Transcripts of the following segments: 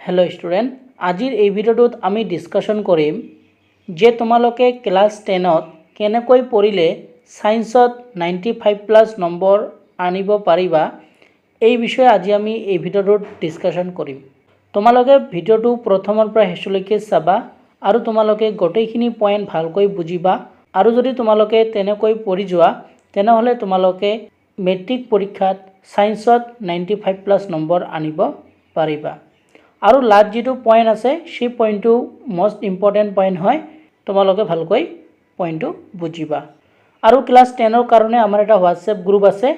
Hello student आजिर এই ভিডিওটোত আমি discussion কৰিম যে তোমালোকে ক্লাস 10ত কেনেকৈ পঢ়িলে সায়েন্সত 95+ নম্বৰ আনিব পাৰিবা এই বিষয়ে আজি আমি এই ভিডিওটোত ডিসকাশন কৰিম। তোমালোকে ভিডিওটো প্ৰথমৰ পৰা শেষলৈকে চাবা আৰু তোমালোকে গোটেইখিনি পইণ্ট ভালকৈ বুজিবা আৰু যদি তোমালোকে তেনেকৈ পঢ়ি যোৱা তেনেহলে তোমালোকে মেট্ৰিক পৰীক্ষাত সায়েন্সত 95+ নম্বৰ আনিব পাৰিবা। আৰু লাষ্ট যেটো পইণ্ট আছে সেই পইণ্টটো মোস্ট ইম্পৰ্টেন্ট পইণ্ট হয়, তোমালোকে ভালকৈ পইণ্টটো বুজিবা। আৰু ক্লাস 10ৰ কাৰণে আমাৰ এটা হোৱাটসএপ গ্ৰুপ আছে,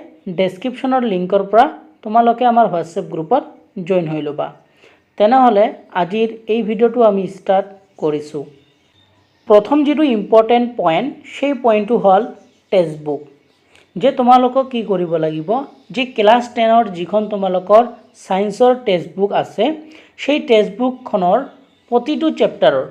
ডেসক্ৰিপচনৰ লিংকৰ পৰা তোমালোকে আমাৰ হোৱাটসএপ গ্ৰুপত জয়েন হৈ লবা। তেনেহলে আজিৰ এই ভিডিওটো আমি স্টাৰ্ট কৰিছো। প্ৰথম যেটো ইম্পৰ্টেন্ট পইণ্ট সেই পইণ্টটো হল টেক্সট বুক। যে তোমালোকক কি কৰিব লাগিব যে ক্লাস 10ৰ যিখন তোমালোকৰ সায়েন্সৰ টেক্সট বুক আছে সেই টেক্সট বুকখনৰ প্ৰতিটো চেপ্টাৰৰ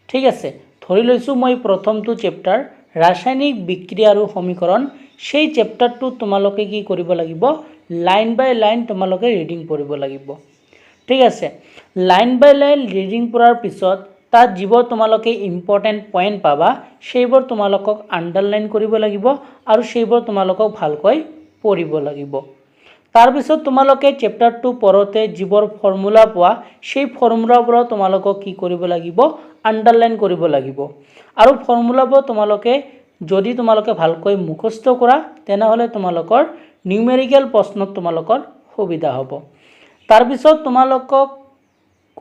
ঠিক আছে, ধৰি লৈছো মই প্ৰথমটো চেপ্টাৰ ৰাসায়নিক বিক্ৰিয়া আৰু সমীকৰণ, সেই চেপ্টাৰটো তোমালোকে কি কৰিব লাগিব লাইন বাই লাইন তোমালোকে ৰিডিং পঢ়িব লাগিব। ঠিক আছে, লাইন বাই লাইন ৰিডিং পঢ়াৰ পিছত তাত যিবোৰ তোমালোকে ইম্পৰ্টেন্ট পইণ্ট পাবা সেইবোৰ তোমালোকক আন্ডাৰলাইন কৰিব লাগিব আৰু সেইবোৰ তোমালোকক ভালকৈ পঢ়িব লাগিব। তাৰ পিছত তোমালোকে চেপ্টাৰটো পঢ়োতে যিবোৰ ফৰ্মুলা পোৱা সেই ফৰ্মুলাবোৰ তোমালোকক কি কৰিব লাগিব আন্ডাৰলাইন কৰিব লাগিব। আৰু ফৰ্মুলাবোৰ তোমালোকে যদি তোমালোকে ভালকৈ মুখস্থ কৰা তেনেহলে তোমালোকৰ নিউমেৰিকেল প্ৰশ্নত তোমালোকৰ সুবিধা হ'ব। তাৰ পিছত তোমালোকক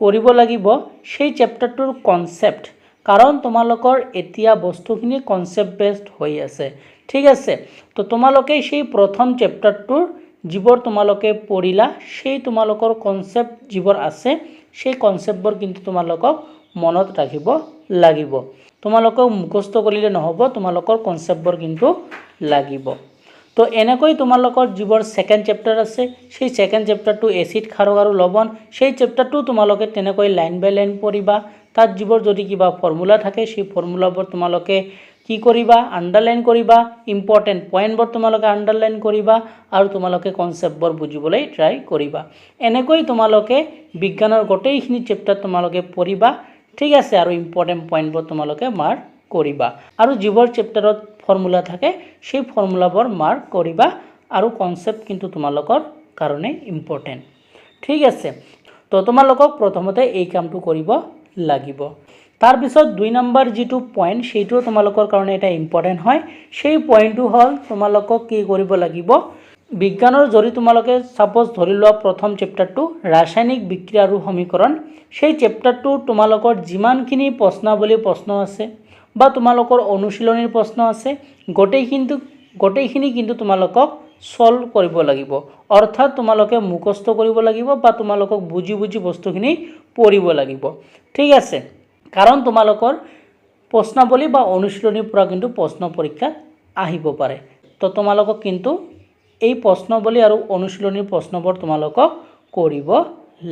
কৰিব লাগিব সেই চেপ্টাৰটোৰ কনসেপ্ট, কাৰণ তোমালোকৰ এতিয়া বস্তুখিনি কনসেপ্ট বেসড হৈ আছে। ঠিক আছে, তো তোমালোকে সেই প্ৰথম চেপ্টাৰটোৰ যিবোৰ তোমালোকে পঢ়িলা সেই তোমালোকৰ কনসেপ্ট যিবোৰ আছে সেই কনসেপ্টবোৰ কিন্তু তোমালোকক মনত ৰাখিব লাগিব। তোমালোকক মুখস্থ কৰিলে নহব, তোমালোকৰ কনসেপ্টবোৰ কিন্তু লাগিব। তো এনেকৈ তোমালোকৰ যিবোৰ সেকেন্ড চেপ্টাৰ আছে সেই সেকেন্ড চেপ্টাৰটো এসিড ক্ষাৰক আৰু লৱণ, সেই চেপ্টাৰটো তোমালোকে তেনেকৈ লাইন বাই লাইন পঢ়িবা। তাত যিবোৰ যদি কিবা ফৰ্মুলা থাকে সেই ফৰ্মুলাবোৰ তোমালোকে কি কৰিবা আন্ডাৰলাইন কৰিবা, ইম্পৰ্টেন্ট পইণ্টবোৰ তোমালোকে আন্ডাৰলাইন কৰিবা আৰু তোমালোকে কনসেপ্টবোৰ বুজিবলৈ ট্ৰাই কৰিবা। এনেকৈ তোমালোকে বিজ্ঞানৰ গোটেইখিনি চেপ্টাৰ তোমালোকে পঢ়িবা। ঠিক আছে, আৰু ইম্পৰ্টেন্ট পইণ্টবোৰ তোমালোকে মাৰ্ক কৰিবা আৰু যিবোৰ চেপ্টাৰত ফৰ্মুলা থাকে সেই ফৰ্মুলাবোৰ মাৰ্ক কৰিবা আৰু কনসেপ্ট কিন্তু তোমালোকৰ কাৰণে ইম্পৰ্টেন্ট। ঠিক আছে, তো তোমালোকক প্ৰথমতে এই কামটো কৰিব লাগিব। তাৰ পিছত 2 নম্বৰ যেটো পইণ্ট সেইটো তোমালোকৰ কাৰণে এটা ইম্পৰ্টেন্ট হয়, সেই পইণ্টটো হল তোমালোকক কি কৰিব লাগিব বিজ্ঞানৰ যদি তোমালোকে সাপোজ ধৰি লোৱা প্ৰথম চেপ্টাৰটো ৰাসায়নিক বিক্ৰিয়া আৰু সমীকৰণ, সেই চেপ্টাৰটো তোমালোকৰ যিমানখিনি প্ৰশ্ন আছে বা তোমালোকৰ অনুশীলনীৰ প্ৰশ্ন আছে গোটেইখিনি কিন্তু তোমালোকক সলভ কৰিব লাগিব। অৰ্থাৎ তোমালোকে মুখস্থ কৰিব লাগিব বা তোমালোকক বুজি বস্তুখিনি পঢ়িব লাগিব। ঠিক আছে, কাৰণ তোমালোকৰ প্ৰশ্নাৱলী বা অনুশীলনীৰ পৰা কিন্তু প্ৰশ্ন পৰীক্ষাত আহিব পাৰে। তো তোমালোকক কিন্তু এই প্ৰশ্নাৱলী আৰু অনুশীলনীৰ প্ৰশ্নবোৰ তোমালোকক কৰিব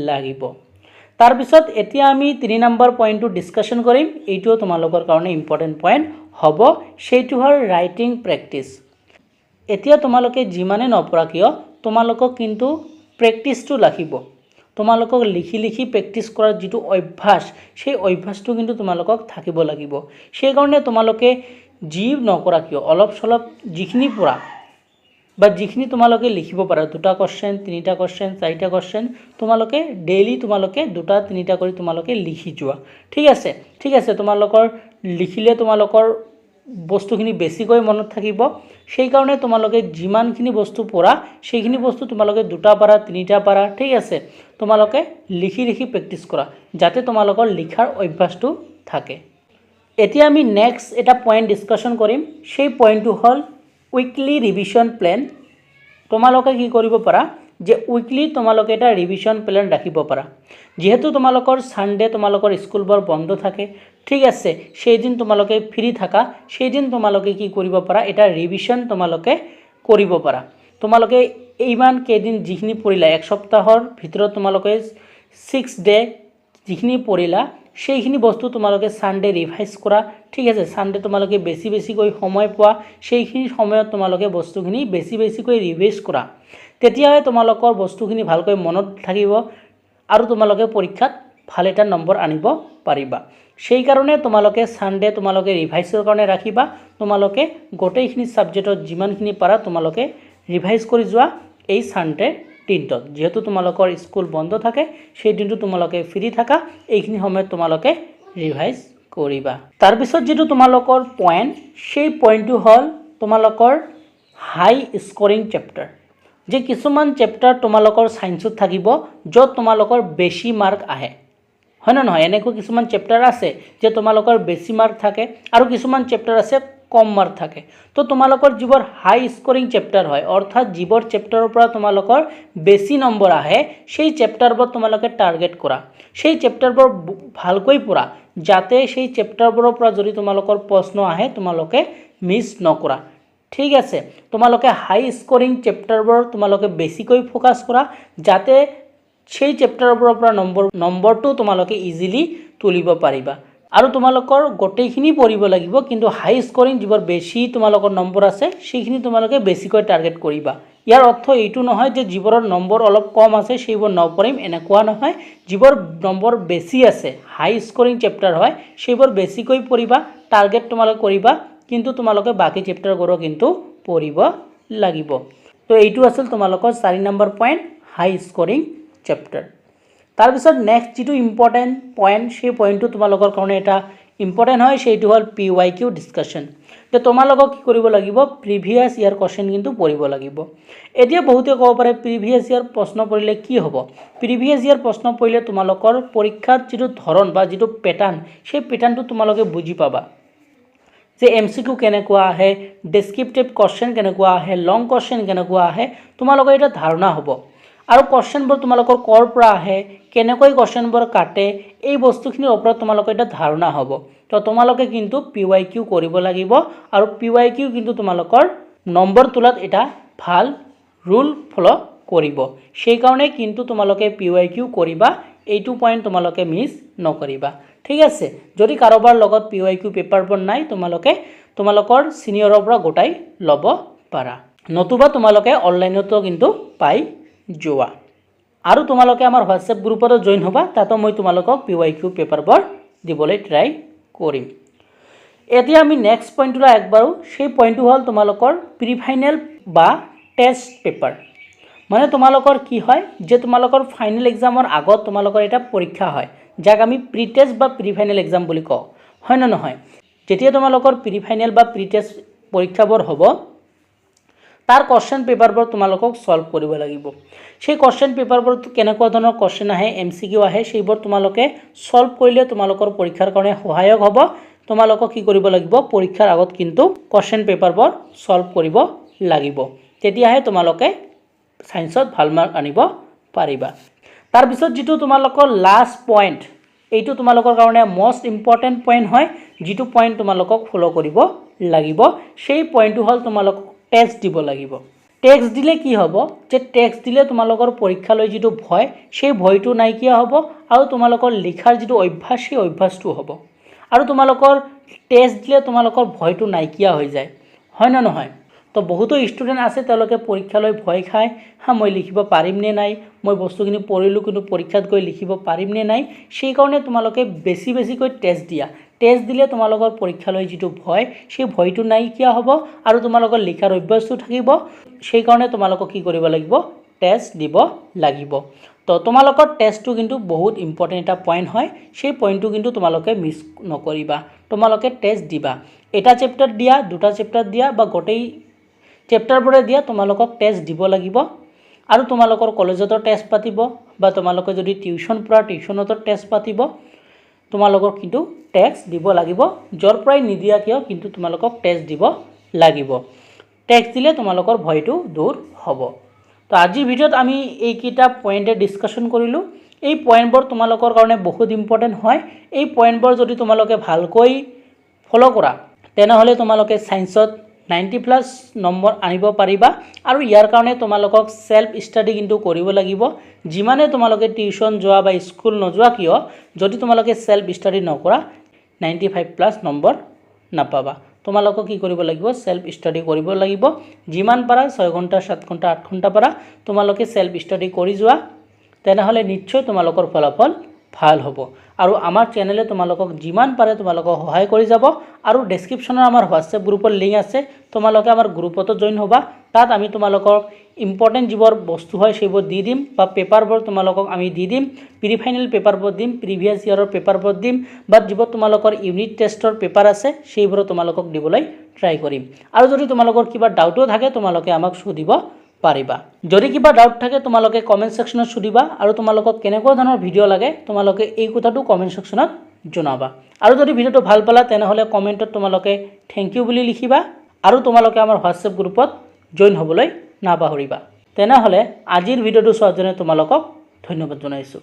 লাগিব। তাৰ পিছত এতিয়া আমি 3 নম্বৰ পইণ্টটো ডিসকাশন কৰিম, এইটো তোমালোকৰ কাৰণে ইম্পৰ্টেন্ট পইণ্ট হ'ব, সেইটো হ'ল ৰাইটিং প্ৰেক্টিস। এতিয়া তোমালোকে যিমানে নপঢ়া কিয় তোমালোকক কিন্তু প্ৰেক্টিসটো লাগিব। তোমালোকক লিখি প্ৰেক্টিস কৰাৰ যেটো অভ্যাস সেই অভ্যাসটো কিন্তু তোমালোকক থাকিব লাগিব। সেই কাৰণে তোমালোকে যি নকৰা কিয় অলপ চলপ যিখিনি পঢ়া বা যিখিনি তোমালোকে লিখিব পাৰা 2টা কোৱেশ্চন 3টা কোৱেশ্চন 4টা কোৱেশ্চন তোমালোকে ডেইলি তোমালোকে 2টা 3টা কৰি তোমালোকে লিখি যোৱা। ঠিক আছে, তোমালোকৰ লিখিলে তোমালোকৰ বস্তুখিনি বেছিকৈ মনত থাকিব। সেই কাৰণে তোমালোকে যিমানখিনি বস্তু পঢ়া সেইখিনি বস্তু তোমালোকে 2টা পাৰা 3টা পাৰা। ঠিক আছে, তোমালোকে লিখি প্ৰেক্টিস কৰা যাতে তোমালোকৰ লিখাৰ অভ্যাসটো থাকে। এতিয়া আমি নেক্সট এটা পইণ্ট ডিসকাশন কৰিম, সেই পইণ্টটো হল উইকলি ৰিভিজন প্ল্যান। তোমালোকে কি কৰিব পাৰা যে উইকলি তোমালোকে এটা ৰিভিজন প্ল্যান ৰাখিব পাৰা। যেহেতু তোমালোকৰ সানডে তোমালোকৰ স্কুলবোৰ বন্ধ থাকে, ঠিক আছে, সেই দিন তোমালোকে ফ্ৰী থাকা, সেই দিন তোমালোকে কি কৰিব পাৰা এটা ৰিভিজন তোমালোকে কৰিব পাৰা। তোমালোকে এইমান কেইদিন যিখিনি পঢ়িলা এক সপ্তাহৰ ভিতৰত তোমালোকে 6 ডে যিখিনি পঢ়িলা সেইখিনি বস্তু তোমালোকে সানডে ৰিভাইজ কৰা। ঠিক আছে, সানডে তোমালোকে বেছিকৈ সময় পোৱা, সেইখিনি সময়ত তোমালোকে বস্তুখিনি বেছিকৈ ৰিভাইজ কৰা, তেতিয়াহে তোমালোকৰ বস্তুখিনি ভালকৈ মনত থাকিব আৰু তোমালোকে পৰীক্ষাত ভাল এটা নম্বৰ আনিব পাৰিবা। সেই কাৰণে তোমালোকে সানডে তোমালোকে ৰিভাইজৰ কাৰণে ৰাখিবা। তোমালোকে গোটেইখিনি সাবজেক্টত যিমানখিনি পাৰা তোমালোকে ৰিভাইজ কৰি যোৱা এই সানডে দিনটোত। যেহেতু তোমালোকৰ স্কুল বন্ধ থাকে সেই দিনটো তোমালোকে ফ্ৰী থাকা, এইখিনি সময়ত তোমালোকে ৰিভাইজ কৰিবা। তাৰ পিছত যেটো তোমালোকৰ পইণ্ট, সেই পইণ্টটো হ'ল তোমালোকৰ হাই স্কোৰিং চেপ্টাৰ। যে কিছুমান চেপ্টাৰ তোমালোকৰ সায়েন্সত থাকিব য'ত তোমালোকৰ বেছি মাৰ্ক আহে, হয় না নহয়? এনেকুৱা কিছুমান চেপ্টাৰ আছে যে তোমালোকৰ বেছি মাৰ্ক থাকে আৰু কিছুমান চেপ্টাৰ আছে কম মাৰ্ক থাকে। তো তোমালোকৰ যিবোৰ হাই স্কোৰিং চেপ্টাৰ হয়, অৰ্থাৎ যিবোৰ চেপ্টাৰৰ পৰা তোমালোকৰ বেছি নম্বৰ আহে, সেই চেপ্টাৰবোৰ তোমালোকে টাৰ্গেট কৰা। সেই চেপ্টাৰবোৰ ভালকৈ পঢ়া, যাতে সেই চেপ্টাৰবোৰৰ পৰা যদি তোমালোকৰ প্ৰশ্ন আহে তোমালোকে মিছ নকৰা। ঠিক আছে, তোমালোকে হাই স্কোৰিং চেপ্টাৰবোৰ তোমালোকে বেছিকৈ ফোকাস কৰা, যাতে সেই চেপ্টাৰবোৰৰ পৰা নম্বৰটো তোমালোকে ইজিলি তুলিব পাৰিবা। আৰু তোমালোকৰ গোটেইখিনি পঢ়িব লাগিব, কিন্তু হাই স্কোৰিং যিবোৰ বেছি তোমালোকৰ নম্বৰ আছে সেইখিনি তোমালোকে বেছিকৈ টাৰ্গেট কৰিবা। ইয়াৰ অৰ্থ এইটো নহয় যে যিবোৰৰ নম্বৰ অলপ কম আছে সেইবোৰ নপঢ়িম, এনেকুৱা নহয়। যিবোৰ নম্বৰ বেছি আছে, হাই স্কোৰিং চেপ্টাৰ হয়, সেইবোৰ বেছিকৈ পঢ়িবা, টাৰ্গেট তোমালোকে কৰিবা, কিন্তু তোমালোকে বাকি চেপ্টাৰবোৰো কিন্তু পঢ়িব লাগিব। তো এইটো আছিল তোমালোকৰ 4 নম্বৰ পইণ্ট, হাই স্কোৰিং চেপ্টাৰ। তাৰপিছত নেক্সট যেটো ইম্পৰ্টেণ্ট পইণ্ট, সেই পইণ্টটো তোমালোকৰ কাৰণে এটা ইম্পৰ্টেণ্ট হয়, সেইটো হ'ল PYQ ডিছকাশ্যন। তো তোমালোকক কি কৰিব লাগিব, প্ৰিভিয়াছ ইয়াৰ কোৱেশ্চন কিন্তু পঢ়িব লাগিব। এতিয়া বহুতে ক'ব পাৰে প্ৰিভিয়াছ ইয়াৰ প্ৰশ্ন পঢ়িলে কি হ'ব? প্ৰিভিয়াছ ইয়াৰ প্ৰশ্ন পঢ়িলে তোমালোকৰ পৰীক্ষাত যেটো ধৰণ বা যেটো পেটাৰ্ণ, সেই পেটাৰ্ণটো তোমালোকে বুজি পাবা। যে MCQ কেনেকুৱা আহে, ডেসক্ৰিপটিভ কোৱেশ্চন কেনেকুৱা আহে, লং কোৱেশ্চন কেনেকুৱা আহে, তোমালোকৰ এটা ধাৰণা হ'ব। আৰু কোৱেশ্চনবোৰ তোমালোকৰ ক'ৰ পৰা আহে, কেনেকৈ কোৱেশ্চনবোৰ কাটে, এই বস্তুখিনিৰ ওপৰত তোমালোকৰ এটা ধাৰণা হ'ব। তো তোমালোকে কিন্তু PYQ কৰিব লাগিব, আৰু PYQ কিন্তু তোমালোকৰ নম্বৰ তোলাত এটা ভাল ৰুল ফলো কৰিব। সেই কাৰণে কিন্তু তোমালোকে PYQ কৰিবা, এইটো পইণ্ট তোমালোকে মিছ নকৰিবা। ঠিক আছে, যদি কাৰোবাৰ লগত PYQ পেপাৰবোৰ নাই তোমালোকে তোমালোকৰ সিনিয়ৰৰ পৰা গোটাই ল'ব পাৰা, নতুবা তোমালোকে অনলাইনতো কিন্তু পাই যোৱা। আৰু তোমালোকে আমাৰ হোৱাটছএপ গ্ৰুপতো জইন হ'বা, তাতো মই তোমালোকক PYQ পেপাৰবোৰ দিবলৈ ট্ৰাই কৰিম। এতিয়া আমি নেক্সট পইণ্টটো একবাৰো, সেই পইণ্টটো হ'ল তোমালোকৰ প্ৰি ফাইনেল বা টেষ্ট পেপাৰ। মানে তোমালোকৰ কি হয় যে তোমালোকৰ ফাইনেল এক্সামৰ আগত তোমালোকৰ এটা পৰীক্ষা হয়, যাক আমি প্ৰি টেষ্ট বা প্ৰি ফাইনেল এক্সাম বুলি কওঁ, হয় না নহয়? যেতিয়া তোমালোকৰ প্ৰি ফাইনেল বা প্ৰি টেষ্ট পৰীক্ষাবোৰ হ'ব, তাৰ কোৱেশ্চন পেপাৰবোৰ তোমালোকক সলভ কৰিব লাগিব। সেই কোৱেশ্চন পেপাৰবোৰ কেনেকুৱা ধৰণৰ কোৱেশ্চন আহে, MCQ আহে, সেইবোৰ তোমালোকে সলভ কৰিলে তোমালোকৰ পৰীক্ষাৰ কাৰণে সহায়ক হ'ব। তোমালোকক কি কৰিব লাগিব, পৰীক্ষাৰ আগত কিন্তু কোৱেশ্চন পেপাৰবোৰ সলভ কৰিব লাগিব, তেতিয়াহে তোমালোকে সায়েন্সত ভাল মাৰ্ক আনিব পাৰিবা। তাৰ পিছত যেটো তোমালোকৰ লাষ্ট পইণ্ট, এইটো তোমালোকৰ কাৰণে মোস্ট ইম্পৰ্টেণ্ট পইণ্ট হয়, যেটো পইণ্ট তোমালোকক ফলো কৰিব লাগিব। সেই পইণ্টটো হ'ল তোমালোকক টেক্সট দিব লাগিব। টেক্সট দিলে কি হ'ব, যে টেক্সট দিলে তোমালোকৰ পৰীক্ষালৈ যেটো ভয়, সেই ভয়টো নাইকিয়া হ'ব, আৰু তোমালোকৰ লিখাৰ যেটো অভ্যাস, সেই অভ্যাসটো হ'ব। আৰু তোমালোকৰ টেক্সট দিলে তোমালোকৰ ভয়টো নাইকিয়া হৈ যায়, হয় না নহয়? তো বহুতো ষ্টুডেণ্ট আছে তেওঁলোকে পৰীক্ষালৈ ভয় খায়, মই লিখিব পাৰিম নে নাই, মই বস্তুখিনি পঢ়িলোঁ কিন্তু পৰীক্ষাত গৈ লিখিব পাৰিম নে নাই। সেই কাৰণে তোমালোকে বেছিকৈ টেক্সট দিয়া। টেক্সট দিলে তোমালোকৰ পৰীক্ষালৈ যেটো ভয়, সেই ভয়টো নাইকিয়া হ'ব, আৰু তোমালোকৰ লিখাৰ অভ্যাসটো থাকিব। সেই কাৰণে তোমালোকক কি কৰিব লাগিব, টেক্সট দিব লাগিব। তো তোমালোকৰ টেক্সটটো কিন্তু বহুত ইম্পৰ্টেণ্ট এটা পইণ্ট হয়, সেই পইণ্টটো কিন্তু তোমালোকে মিছ নকৰিবা। তোমালোকে টেক্সট দিবা, এটা চেপ্টাৰ দিয়া, দুটা চেপ্টাৰ দিয়া, বা গোটেই চেপ্টাৰবোৰে দিয়া, তোমালোকক টেক্সট দিব লাগিব। আৰু তোমালোকৰ কলেজতো টেক্সট পাতিব, বা তোমালোকে যদি টিউশ্যন পঢ়া টিউশ্যনতো টেক্সট পাতিব, তোমালোকক কিন্তু টেক্সট দিব লাগিব। য'ৰ পৰাই নিদিয়া কিয় কিন্তু তোমালোকক টেক্সট দিব লাগিব। টেক্সট দিলে তোমালোকৰ ভয়টো দূৰ হ'ব। তো আজিৰ ভিডিঅ'ত আমি এইকেইটা পইণ্টে ডিছকাশ্যন কৰিলোঁ। এই পইণ্টবোৰ তোমালোকৰ কাৰণে বহুত ইম্পৰ্টেণ্ট হয়। এই পইণ্টবোৰ যদি তোমালোকে ভালকৈ ফলো কৰা, তেনেহ'লে তোমালোকে সায়েন্সত 90+ নম্বৰ আনিব পাৰিবা। আৰু ইয়াৰ কাৰণে তোমালোকক সেল্ফ ষ্টাডি কিন্তু কৰিব লাগিব। যিমানে তোমালোকে টিউশ্যন যোৱা বা স্কুল নোযোৱা কিয়, যদি তোমালোকে সেল্ফ ষ্টাডি নকৰা 95+ নম্বৰ নাপাবা। তোমালোকক কি কৰিব লাগিব, সেল্ফ ষ্টাডি কৰিব লাগিব। যিমান পাৰা 6 ঘণ্টা 7 ঘণ্টা 8 ঘণ্টা পাৰা তোমালোকে সেল্ফ ষ্টাডি কৰি যোৱা, তেনেহ'লে নিশ্চয় তোমালোকৰ ফলাফল ভাল হ'ব আৰু আমাৰ চেনেলে তোমালোকক যিমান পাৰে তোমালোকক সহায় কৰি যাব আৰু ডেসক্ৰিপচনত আমাৰ হোৱাটছএপ গ্ৰুপৰ লিংক আছে তোমালোকে আমাৰ গ্ৰুপতো জয়েন হ'বা তাত আমি তোমালোকৰ ইম্পৰ্টেন্ট যিবোৰ বস্তু হয় সেইবোৰ দি দিম বা পেপাৰবোৰ তোমালোকক আমি দি দিম প্ৰি ফাইনেল পেপাৰবোৰ দিম প্ৰিভিয়াছ ইয়াৰৰ পেপাৰবোৰ দিম বা যিবোৰ তোমালোকৰ ইউনিট টেষ্টৰ পেপাৰ আছে সেইবোৰ তোমালোকক দিবলৈ ট্ৰাই কৰিম আৰু যদি তোমালোকৰ কিবা ডাউটো থাকে তোমালোকে আমাক সুধিব পাৰিবা যদি কিবা ডাউট থাকে তোমালোকে কমেন্ট সেকশনত সুধিবা আৰু তোমালোকক কেনেকুৱা ধৰণৰ ভিডিও লাগে তোমালোকে এই কথাটো কমেন্ট সেকশনত জনাবা আৰু যদি ভিডিওটো ভাল পালা তেনেহলে কমেন্টত তোমালোকে থ্যাংক ইউ বুলি লিখিবা আৰু তোমালোকে আমাৰ হোৱাটছএপ গ্ৰুপত জয়েন হ'বলৈ নাপাহৰিবা তেনেহলে আজিৰ ভিডিওটো চোৱাৰ জন্য তোমালোকক ধন্যবাদ জনাইছো